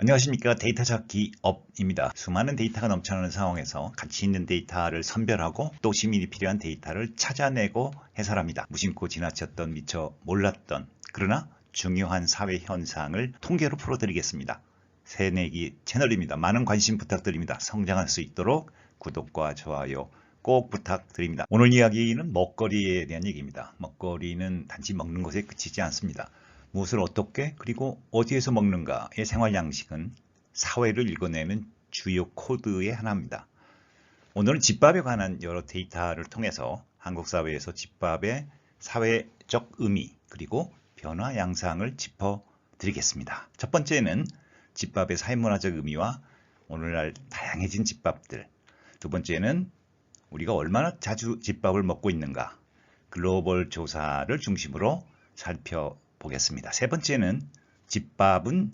안녕하십니까. 데이터 찾기 업입니다. 수많은 데이터가 넘쳐나는 상황에서 가치 있는 데이터를 선별하고 또 시민이 필요한 데이터를 찾아내고 해설합니다. 무심코 지나쳤던 미처 몰랐던 그러나 중요한 사회 현상을 통계로 풀어드리겠습니다. 새내기 채널입니다. 많은 관심 부탁드립니다. 성장할 수 있도록 구독과 좋아요 꼭 부탁드립니다. 오늘 이야기는 먹거리에 대한 얘기입니다. 먹거리는 단지 먹는 것에 그치지 않습니다. 무엇을 어떻게 그리고 어디에서 먹는가의 생활 양식은 사회를 읽어내는 주요 코드의 하나입니다. 오늘은 집밥에 관한 여러 데이터를 통해서 한국 사회에서 집밥의 사회적 의미 그리고 변화 양상을 짚어드리겠습니다. 첫 번째는 집밥의 사회문화적 의미와 오늘날 다양해진 집밥들. 두 번째는 우리가 얼마나 자주 집밥을 먹고 있는가 글로벌 조사를 중심으로 살펴보겠습니다. 세 번째는 집밥은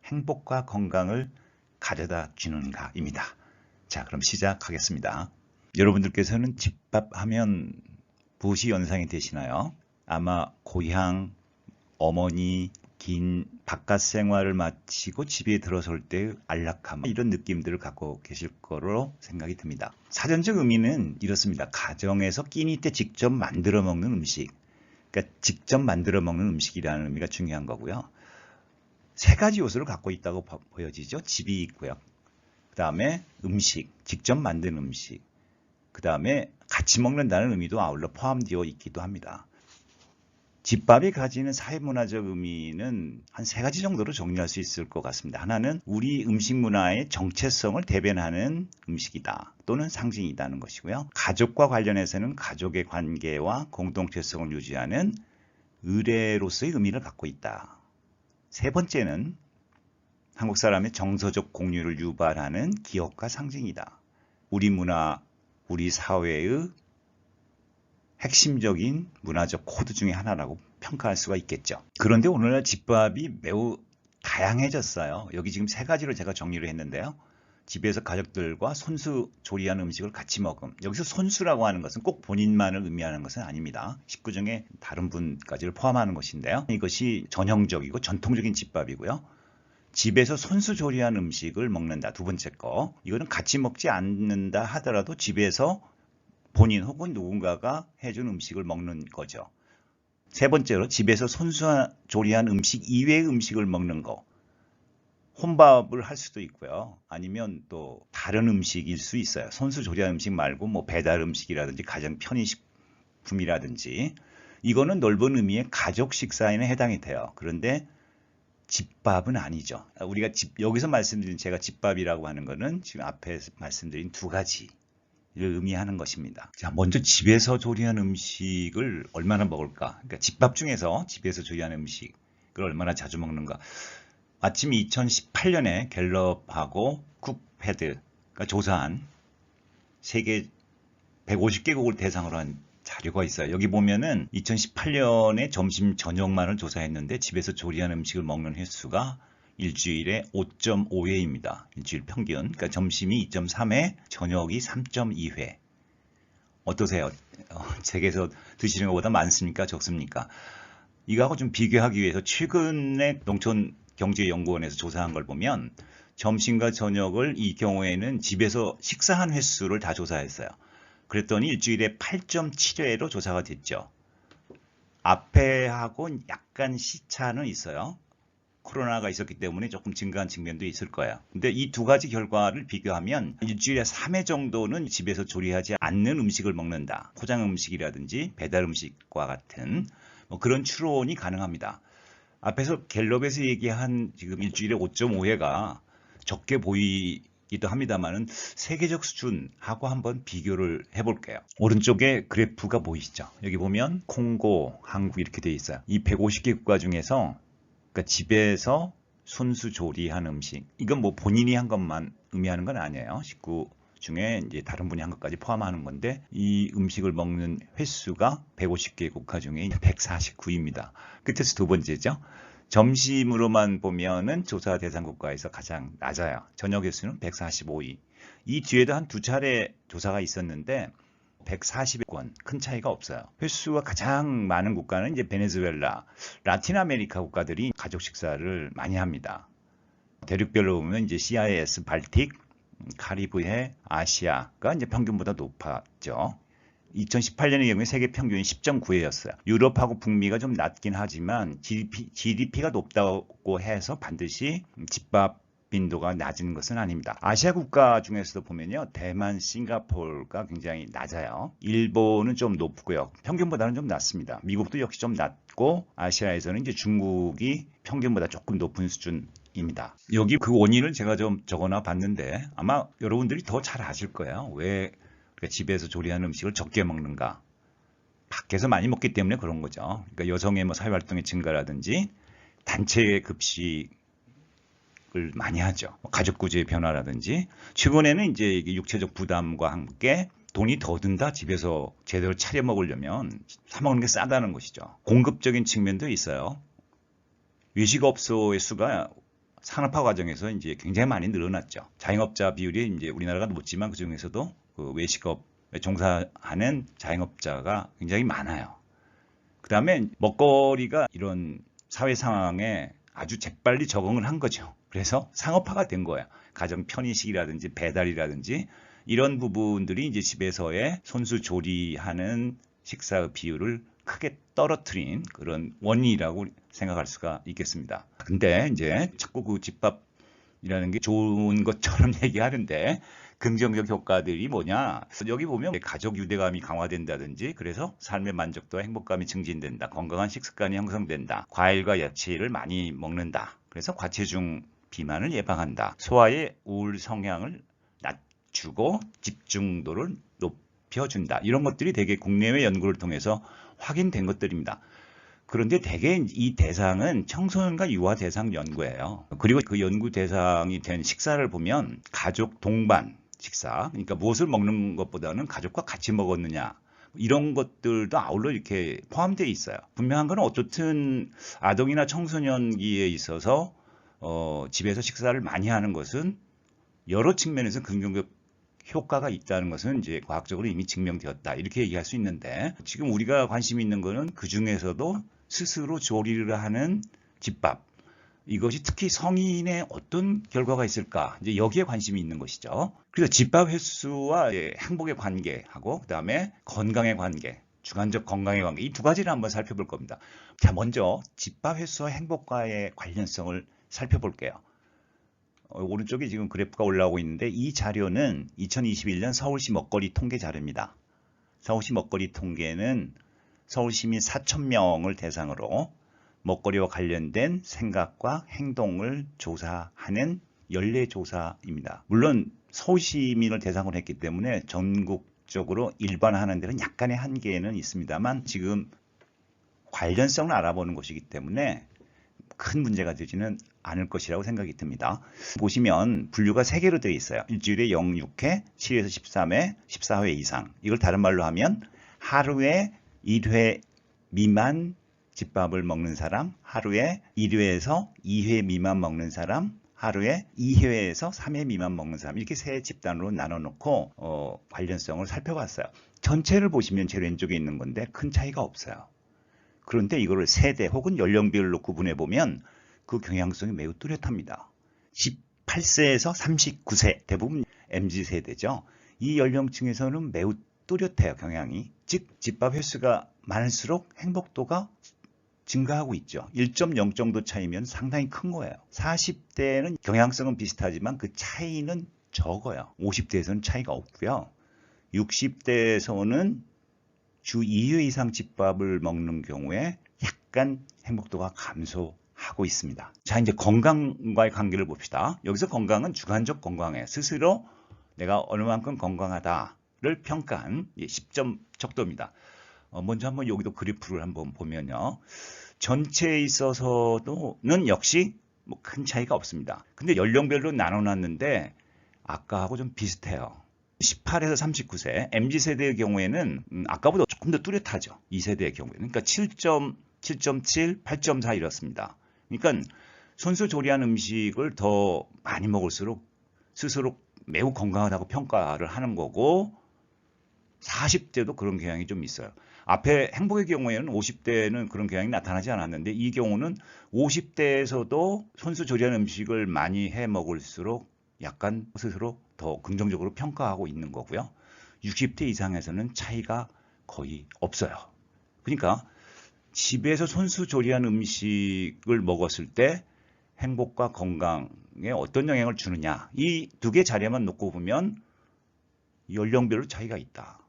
행복과 건강을 가져다 주는가입니다. 자, 그럼 시작하겠습니다. 여러분들께서는 집밥 하면 무엇이 연상이 되시나요? 아마 고향, 어머니, 긴 바깥 생활을 마치고 집에 들어설 때의 안락함 이런 느낌들을 갖고 계실 거로 생각이 듭니다. 사전적 의미는 이렇습니다. 가정에서 끼니 때 직접 만들어 먹는 음식, 그러니까 직접 만들어 먹는 음식이라는 의미가 중요한 거고요. 세 가지 요소를 갖고 있다고 보여지죠. 집이 있고요. 그 다음에 음식, 직접 만든 음식, 그 다음에 같이 먹는다는 의미도 아울러 포함되어 있기도 합니다. 집밥이 가지는 사회문화적 의미는 한 세 가지 정도로 정리할 수 있을 것 같습니다. 하나는 우리 음식 문화의 정체성을 대변하는 음식이다 또는 상징이다는 것이고요. 가족과 관련해서는 가족의 관계와 공동체성을 유지하는 의례로서의 의미를 갖고 있다. 세 번째는 한국 사람의 정서적 공유를 유발하는 기억과 상징이다. 우리 문화, 우리 사회의 핵심적인 문화적 코드 중에 하나라고 평가할 수가 있겠죠. 그런데 오늘날 집밥이 매우 다양해졌어요. 여기 지금 세 가지로 제가 정리를 했는데요. 집에서 가족들과 손수 조리한 음식을 같이 먹음. 여기서 손수라고 하는 것은 꼭 본인만을 의미하는 것은 아닙니다. 식구 중에 다른 분까지를 포함하는 것인데요. 이것이 전형적이고 전통적인 집밥이고요. 집에서 손수 조리한 음식을 먹는다. 두 번째 거. 이거는 같이 먹지 않는다 하더라도 집에서 본인 혹은 누군가가 해준 음식을 먹는 거죠. 세 번째로 집에서 손수 조리한 음식 이외의 음식을 먹는 거. 혼밥을 할 수도 있고요. 아니면 또 다른 음식일 수 있어요. 손수 조리한 음식 말고 뭐 배달 음식이라든지 가정 편의식품이라든지 이거는 넓은 의미의 가족 식사에는 해당이 돼요. 그런데 집밥은 아니죠. 우리가 여기서 말씀드린 제가 집밥이라고 하는 거는 지금 앞에 말씀드린 두 가지 를 의미하는 것입니다. 자, 먼저 집에서 조리한 음식을 얼마나 먹을까? 그러니까 집밥 중에서 집에서 조리한 음식을 얼마나 자주 먹는가? 마침 2018년에 갤럽하고 쿡패드가 조사한 세계 150개국을 대상으로 한 자료가 있어요. 여기 보면은 2018년에 점심 저녁만을 조사했는데 집에서 조리한 음식을 먹는 횟수가 일주일에 5.5회입니다. 일주일 평균. 그러니까 점심이 2.3회, 저녁이 3.2회. 어떠세요? 댁에서 드시는 것보다 많습니까? 적습니까? 이거하고 좀 비교하기 위해서 최근에 농촌경제연구원에서 조사한 걸 보면 점심과 저녁을 이 경우에는 집에서 식사한 횟수를 다 조사했어요. 그랬더니 일주일에 8.7회로 조사가 됐죠. 앞에하고 약간 시차는 있어요. 코로나가 있었기 때문에 조금 증가한 측면도 있을 거예요. 근데 이 두 가지 결과를 비교하면 일주일에 3회 정도는 집에서 조리하지 않는 음식을 먹는다. 포장 음식이라든지 배달 음식과 같은 뭐 그런 추론이 가능합니다. 앞에서 갤럽에서 얘기한 지금 일주일에 5.5회가 적게 보이기도 합니다만은 세계적 수준하고 한번 비교를 해볼게요. 오른쪽에 그래프가 보이시죠? 여기 보면 콩고, 한국 이렇게 되어 있어요. 이 150개 국가 중에서 그러니까 집에서 손수 조리한 음식. 이건 뭐 본인이 한 것만 의미하는 건 아니에요. 식구 중에 이제 다른 분이 한 것까지 포함하는 건데 이 음식을 먹는 횟수가 150개 국가 중에 149입니다. 끝에서 두 번째죠. 점심으로만 보면은 조사 대상 국가에서 가장 낮아요. 저녁 횟수는 145위. 이 뒤에도 한 두 차례 조사가 있었는데 140권 큰 차이가 없어요. 횟수가 가장 많은 국가는 이제 베네수엘라, 라틴 아메리카 국가들이 가족 식사를 많이 합니다. 대륙별로 보면 이제 CIS, 발틱, 카리브해, 아시아가 이제 평균보다 높았죠. 2018년의 경우에 세계 평균이 10.9회였어요. 유럽하고 북미가 좀 낮긴 하지만 GDP가 높다고 해서 반드시 집밥 빈도가 낮은 것은 아닙니다. 아시아 국가 중에서도 보면요. 대만, 싱가포르가 굉장히 낮아요. 일본은 좀 높고요. 평균보다는 좀 낮습니다. 미국도 역시 좀 낮고 아시아에서는 이제 중국이 평균보다 조금 높은 수준입니다. 여기 그 원인을 제가 좀 적어놔 봤는데 아마 여러분들이 더 잘 아실 거예요. 왜 집에서 조리한 음식을 적게 먹는가? 밖에서 많이 먹기 때문에 그런 거죠. 그러니까 여성의 뭐 사회활동의 증가라든지 단체 급식 을 많이 하죠. 가족 구조의 변화라든지 최근에는 이제 육체적 부담과 함께 돈이 더 든다. 집에서 제대로 차려 먹으려면 사 먹는 게 싸다는 것이죠. 공급적인 측면도 있어요. 외식업소의 수가 산업화 과정에서 이제 굉장히 많이 늘어났죠. 자영업자 비율이 이제 우리나라가 높지만 그 중에서도 그 외식업에 종사하는 자영업자가 굉장히 많아요. 그 다음에 먹거리가 이런 사회 상황에 아주 재빨리 적응을 한 거죠. 그래서 상업화가 된 거예요. 가정 편의식이라든지 배달이라든지 이런 부분들이 이제 집에서의 손수 조리하는 식사의 비율을 크게 떨어뜨린 그런 원인이라고 생각할 수가 있겠습니다. 근데 이제 자꾸 그 집밥이라는 게 좋은 것처럼 얘기하는데 긍정적 효과들이 뭐냐? 여기 보면 가족 유대감이 강화된다든지 그래서 삶의 만족도와 행복감이 증진된다. 건강한 식습관이 형성된다. 과일과 야채를 많이 먹는다. 그래서 과체중 비만을 예방한다. 소아의 우울 성향을 낮추고 집중도를 높여준다. 이런 것들이 대개 국내외 연구를 통해서 확인된 것들입니다. 그런데 대개 이 대상은 청소년과 유아 대상 연구예요. 그리고 그 연구 대상이 된 식사를 보면 가족 동반 식사, 그러니까 무엇을 먹는 것보다는 가족과 같이 먹었느냐 이런 것들도 아울러 이렇게 포함되어 있어요. 분명한 건 어쨌든 아동이나 청소년기에 있어서 집에서 식사를 많이 하는 것은 여러 측면에서 긍정적 효과가 있다는 것은 이제 과학적으로 이미 증명되었다 이렇게 얘기할 수 있는데 지금 우리가 관심 있는 것은 그 중에서도 스스로 조리를 하는 집밥 이것이 특히 성인의 어떤 결과가 있을까 이제 여기에 관심이 있는 것이죠. 그래서 집밥 횟수와 행복의 관계하고 그 다음에 건강의 관계 주관적 건강의 관계 이 두 가지를 한번 살펴볼 겁니다. 자, 먼저 집밥 횟수와 행복과의 관련성을 살펴볼게요. 오른쪽에 지금 그래프가 올라오고 있는데 이 자료는 2021년 서울시 먹거리 통계 자료입니다. 서울시 먹거리 통계는 서울 시민 4,000명을 대상으로 먹거리와 관련된 생각과 행동을 조사하는 연례조사입니다. 물론 서울 시민을 대상으로 했기 때문에 전국적으로 일반화하는 데는 약간의 한계는 있습니다만 지금 관련성을 알아보는 것이기 때문에 큰 문제가 되지는 않을 것이라고 생각이 듭니다. 보시면 분류가 3개로 되어 있어요. 일주일에 0-6회, 7에서 13회, 14회 이상. 이걸 다른 말로 하면 하루에 1회 미만 집밥을 먹는 사람, 하루에 1회에서 2회 미만 먹는 사람, 하루에 2회에서 3회 미만 먹는 사람 이렇게 세 집단으로 나눠놓고 관련성을 살펴봤어요. 전체를 보시면 제일 왼쪽에 있는 건데 큰 차이가 없어요. 그런데 이거를 세대 혹은 연령별로 구분해 보면 그 경향성이 매우 뚜렷합니다. 18세에서 39세 대부분 MZ세대죠. 이 연령층에서는 매우 뚜렷해요. 경향이. 즉 집밥 횟수가 많을수록 행복도가 증가하고 있죠. 1.0 정도 차이면 상당히 큰 거예요. 40대는 경향성은 비슷하지만 그 차이는 적어요. 50대에서는 차이가 없고요. 60대에서는 주 2회 이상 집밥을 먹는 경우에 약간 행복도가 감소하고 있습니다. 자, 이제 건강과의 관계를 봅시다. 여기서 건강은 주관적 건강에 스스로 내가 어느 만큼 건강하다를 평가한 10점 척도입니다. 먼저 한번 여기도 그래프를 한번 보면요. 전체에 있어서는 역시 뭐 큰 차이가 없습니다. 근데 연령별로 나눠놨는데 아까하고 좀 비슷해요. 18에서 39세 MZ세대의 경우에는 아까보다 조금 더 뚜렷하죠. 이 세대의 경우에는. 그러니까 7.7, 8.4 이렇습니다. 그러니까 손수 조리한 음식을 더 많이 먹을수록 스스로 매우 건강하다고 평가를 하는 거고 40대도 그런 경향이 좀 있어요. 앞에 행복의 경우에는 50대는 그런 경향이 나타나지 않았는데 이 경우는 50대에서도 손수조리한 음식을 많이 해 먹을수록 약간 스스로 더 긍정적으로 평가하고 있는 거고요. 60대 이상에서는 차이가 거의 없어요. 그러니까 집에서 손수조리한 음식을 먹었을 때 행복과 건강에 어떤 영향을 주느냐, 이 두 개 자료만 놓고 보면 연령별로 차이가 있다.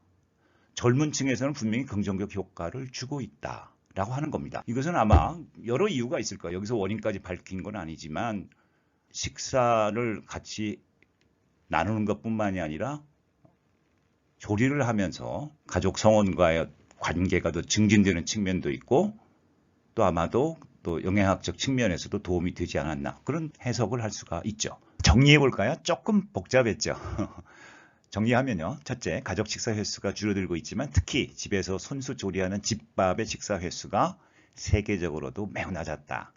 젊은 층에서는 분명히 긍정적 효과를 주고 있다라고 하는 겁니다. 이것은 아마 여러 이유가 있을 거예요. 여기서 원인까지 밝힌 건 아니지만 식사를 같이 나누는 것뿐만이 아니라 조리를 하면서 가족 성원과의 관계가 더 증진되는 측면도 있고 또 아마도 또 영양학적 측면에서도 도움이 되지 않았나 그런 해석을 할 수가 있죠. 정리해 볼까요? 조금 복잡했죠. 정리하면요. 첫째, 가족 식사 횟수가 줄어들고 있지만 특히 집에서 손수 조리하는 집밥의 식사 횟수가 세계적으로도 매우 낮았다.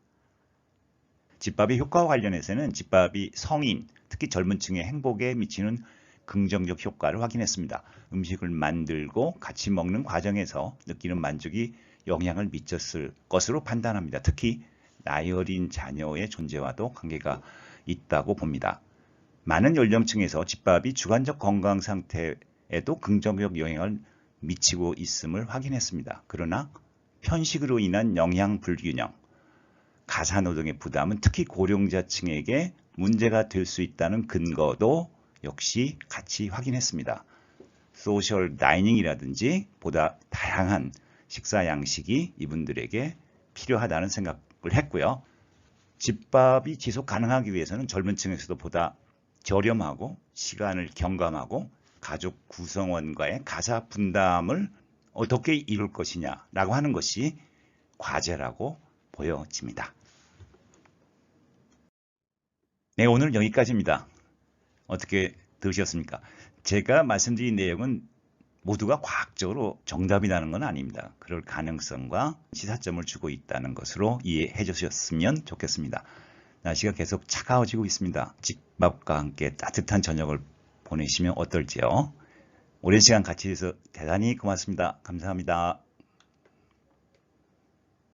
집밥의 효과와 관련해서는 집밥이 성인, 특히 젊은 층의 행복에 미치는 긍정적 효과를 확인했습니다. 음식을 만들고 같이 먹는 과정에서 느끼는 만족이 영향을 미쳤을 것으로 판단합니다. 특히 나이 어린 자녀의 존재와도 관계가 있다고 봅니다. 많은 연령층에서 집밥이 주관적 건강 상태에도 긍정적 영향을 미치고 있음을 확인했습니다. 그러나 편식으로 인한 영양 불균형, 가사노동의 부담은 특히 고령자층에게 문제가 될 수 있다는 근거도 역시 같이 확인했습니다. 소셜 다이닝이라든지 보다 다양한 식사 양식이 이분들에게 필요하다는 생각을 했고요. 집밥이 지속 가능하기 위해서는 젊은 층에서도 보다 저렴하고 시간을 경감하고 가족 구성원과의 가사 분담을 어떻게 이룰 것이냐라고 하는 것이 과제라고 보여집니다. 네, 오늘 여기까지입니다. 어떻게 들으셨습니까? 제가 말씀드린 내용은 모두가 과학적으로 정답이라는 건 아닙니다. 그럴 가능성과 시사점을 주고 있다는 것으로 이해해 주셨으면 좋겠습니다. 날씨가 계속 차가워지고 있습니다. 집밥과 함께 따뜻한 저녁을 보내시면 어떨지요? 오랜 시간 같이 해서 대단히 고맙습니다. 감사합니다.